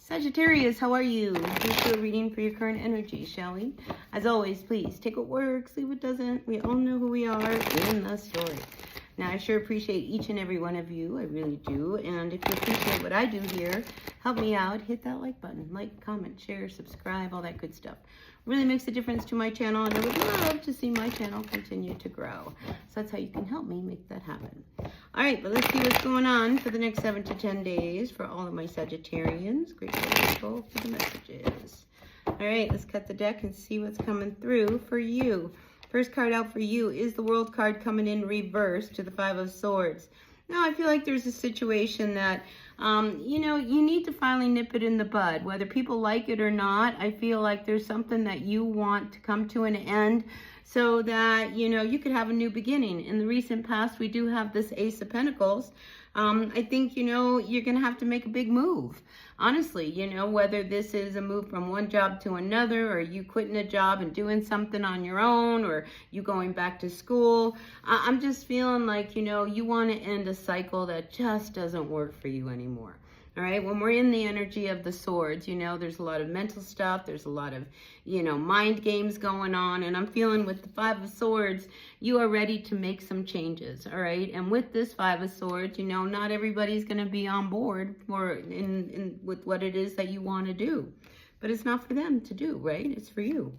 Sagittarius, how are you? Let's do a reading for your current energy, shall we? As always, please take what works, leave what doesn't. We all know who we are in the story. Now, I sure appreciate each and every one of you. I really do. And if you appreciate what I do here, help me out. Hit that like button. Like, comment, share, subscribe, all that good stuff. Really makes a difference to my channel, and I would love to see my channel continue to grow. So that's how you can help me make that happen. All right, but let's see what's going on for the next 7 to 10 days for all of my Sagittarians. Grateful for the messages. All right, let's cut the deck and see what's coming through for you. First card out for you is the World card coming in reverse to the Five of Swords. Now, I feel like there's a situation that, you need to finally nip it in the bud. Whether people like it or not, I feel like there's something that you want to come to an end so that, you could have a new beginning. In the recent past, we do have this Ace of Pentacles. I think, you're going to have to make a big move. Honestly, whether this is a move from one job to another, or you quitting a job and doing something on your own, or you going back to school. I'm just feeling like, you want to end a cycle that just doesn't work for you anymore. All right, when we're in the energy of the swords, there's a lot of mental stuff. There's a lot of, mind games going on. And I'm feeling with the Five of Swords, you are ready to make some changes. All right, and with this Five of Swords, not everybody's going to be on board with what it is that you want to do. But it's not for them to do, right? It's for you.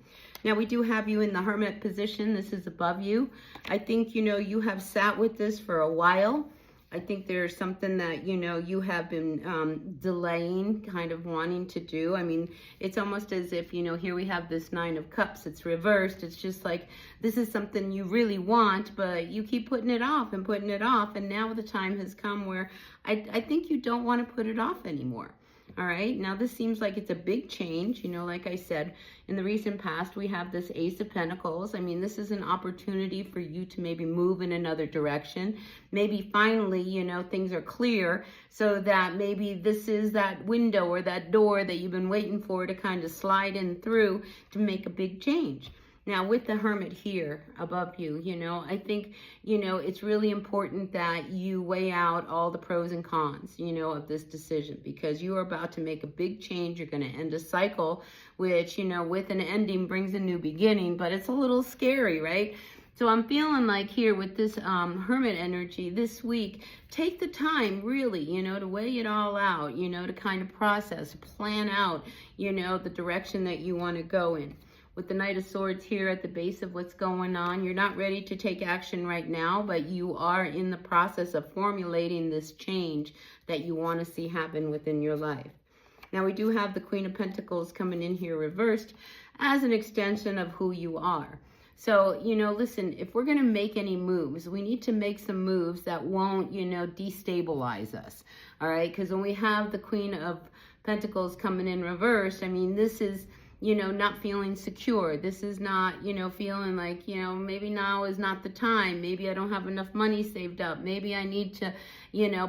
Now, we do have you in the Hermit position. This is above you. I think, you have sat with this for a while. I think there's something that, you have been delaying, kind of wanting to do. I mean, it's almost as if, here we have this Nine of Cups. It's reversed. It's just like, this is something you really want, but you keep putting it off and putting it off. And now the time has come where I think you don't want to put it off anymore. All right, now this seems like it's a big change. Like I said, in the recent past, we have this Ace of Pentacles. I mean, this is an opportunity for you to maybe move in another direction. Maybe finally, things are clear so that maybe this is that window or that door that you've been waiting for to kind of slide in through to make a big change. Now, with the Hermit here above you, I think, it's really important that you weigh out all the pros and cons, of this decision, because you are about to make a big change. You're going to end a cycle, which, with an ending brings a new beginning, but it's a little scary, right? So I'm feeling like here with this Hermit energy this week, take the time really, to weigh it all out, to kind of process, plan out, the direction that you want to go in. With the Knight of Swords here at the base of what's going on, you're not ready to take action right now, but you are in the process of formulating this change that you want to see happen within your life. Now, we do have the Queen of Pentacles coming in here reversed as an extension of who you are. So, listen, if we're going to make any moves, we need to make some moves that won't, destabilize us. All right, because when we have the Queen of Pentacles coming in reversed, I mean, this is, not feeling secure. This is not, feeling like, maybe now is not the time. Maybe I don't have enough money saved up. Maybe I need to,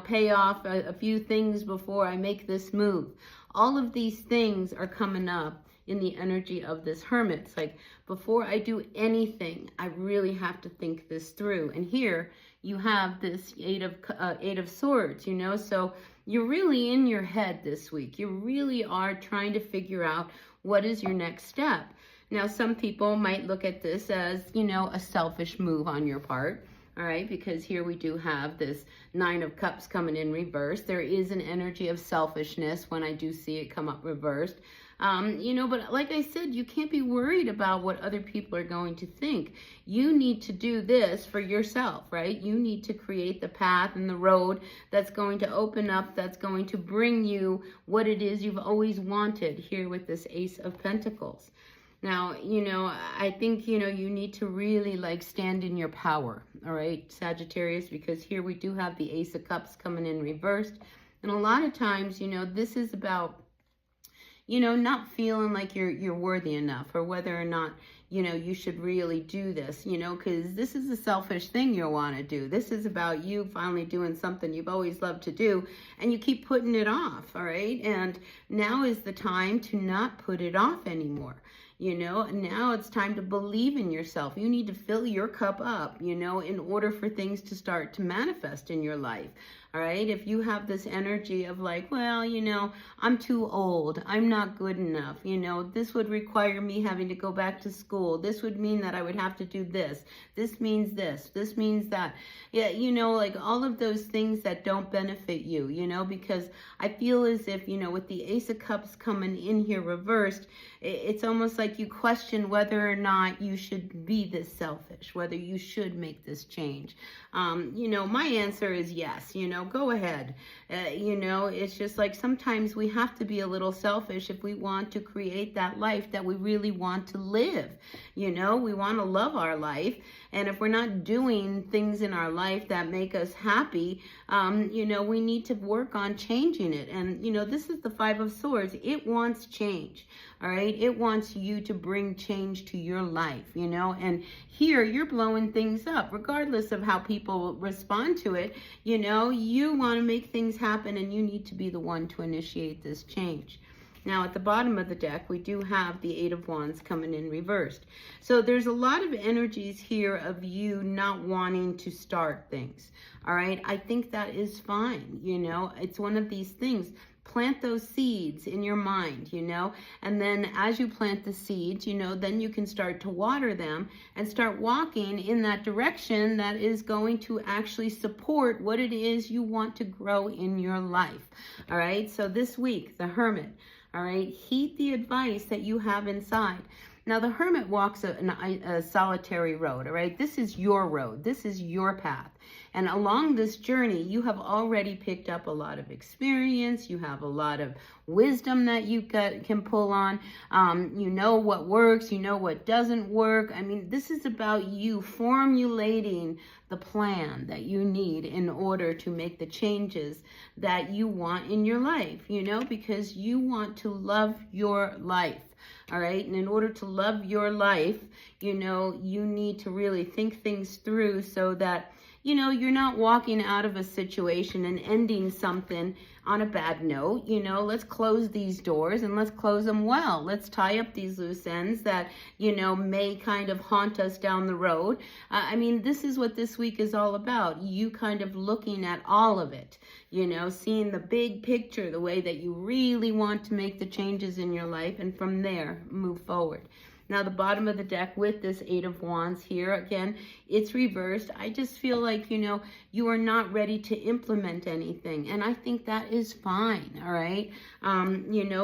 pay off a few things before I make this move. All of these things are coming up in the energy of this Hermit. It's like, before I do anything, I really have to think this through. And here you have this Eight of Swords, so you're really in your head this week. You really are trying to figure out what is your next step. Now, some people might look at this as, a selfish move on your part. All right, because here we do have this Nine of Cups coming in reverse. There is an energy of selfishness when I do see it come up reversed. But like I said, you can't be worried about what other people are going to think. You need to do this for yourself, right? You need to create the path and the road that's going to open up, that's going to bring you what it is you've always wanted here with this Ace of Pentacles. Now, I think, you need to really stand in your power, all right, Sagittarius, because here we do have the Ace of Cups coming in reversed. And a lot of times, this is about, not feeling like you're worthy enough, or whether or not, you should really do this, because this is a selfish thing you'll want to do. This is about you finally doing something you've always loved to do, and you keep putting it off, all right? And now is the time to not put it off anymore. Now it's time to believe in yourself. You need to fill your cup up, in order for things to start to manifest in your life. All right. If you have this energy of like, well, I'm too old. I'm not good enough. This would require me having to go back to school. This would mean that I would have to do this. This means this. This means that. Yeah. Like all of those things that don't benefit you, because I feel as if, with the Ace of Cups coming in here reversed, it's almost like you question whether or not you should be this selfish, whether you should make this change. My answer is yes, go ahead. It's just like sometimes we have to be a little selfish if we want to create that life that we really want to live. We want to love our life. And if we're not doing things in our life that make us happy, we need to work on changing it. And, this is the Five of Swords. It wants change. All right. It wants you to bring change to your life, and here you're blowing things up regardless of how people respond to it. You want to make things happen and you need to be the one to initiate this change. Now, at the bottom of the deck, we do have the Eight of Wands coming in reversed. So there's a lot of energies here of you not wanting to start things. All right. I think that is fine. It's one of these things. Plant those seeds in your mind, and then as you plant the seeds, then you can start to water them and start walking in that direction that is going to actually support what it is you want to grow in your life. All right. So this week, the Hermit, all right, heed the advice that you have inside. Now, the Hermit walks a solitary road, all right? This is your road. This is your path. And along this journey, you have already picked up a lot of experience. You have a lot of wisdom that you can pull on. You know what works. You know what doesn't work. I mean, this is about you formulating the plan that you need in order to make the changes that you want in your life, because you want to love your life. All right. And in order to love your life, you need to really think things through so that, you're not walking out of a situation and ending something on a bad note. Let's close these doors and let's close them well. Let's tie up these loose ends that, may kind of haunt us down the road. This is what this week is all about. You kind of looking at all of it, seeing the big picture, the way that you really want to make the changes in your life, and from there, move forward. Now, the bottom of the deck with this Eight of Wands here, again, it's reversed. I just feel like, you are not ready to implement anything. And I think that is fine, all right?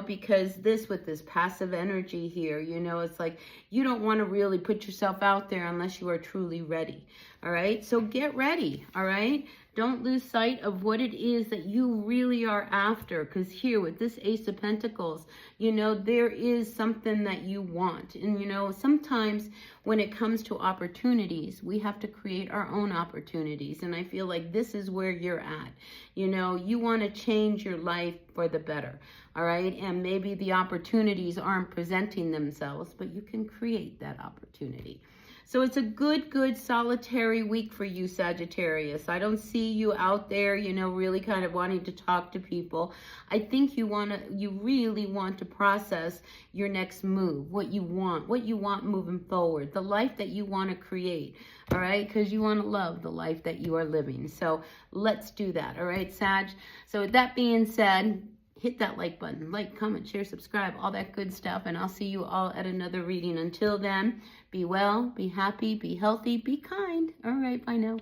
Because with this passive energy here, it's like you don't want to really put yourself out there unless you are truly ready, all right? So get ready, all right? Don't lose sight of what it is that you really are after, because here with this Ace of Pentacles, there is something that you want. And, sometimes when it comes to opportunities, we have to create our own opportunities. And I feel like this is where you're at. You want to change your life for the better. All right. And maybe the opportunities aren't presenting themselves, but you can create that opportunity. So it's a good solitary week for you, Sagittarius. I don't see you out there, really kind of wanting to talk to people. I think you really want to process your next move, what you want moving forward, the life that you want to create, all right? Because you want to love the life that you are living. So let's do that, all right, Sag? So with that being said, hit that like button, comment, share, subscribe, all that good stuff. And I'll see you all at another reading. Until then, be well, be happy, be healthy, be kind. All right, bye now.